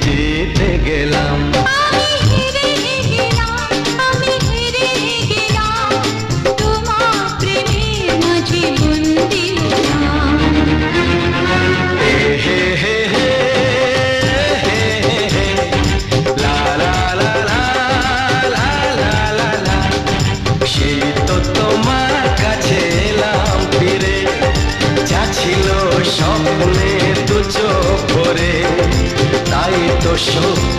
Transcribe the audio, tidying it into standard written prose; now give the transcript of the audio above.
জিতে গেলাম। আমি হেরে গেলাম, আমি হেরে গেলাম, তোমার প্রেমের মাঝে বন্দি হলাম। হে হে হে হে হে হে হে, লা লা লা লা লা লা লা লা। সেই তো তোমার কাছে এলাম ফিরে, যা ছিল স্বপ্নে দু চোখ ভরে, তাই তো সত্যি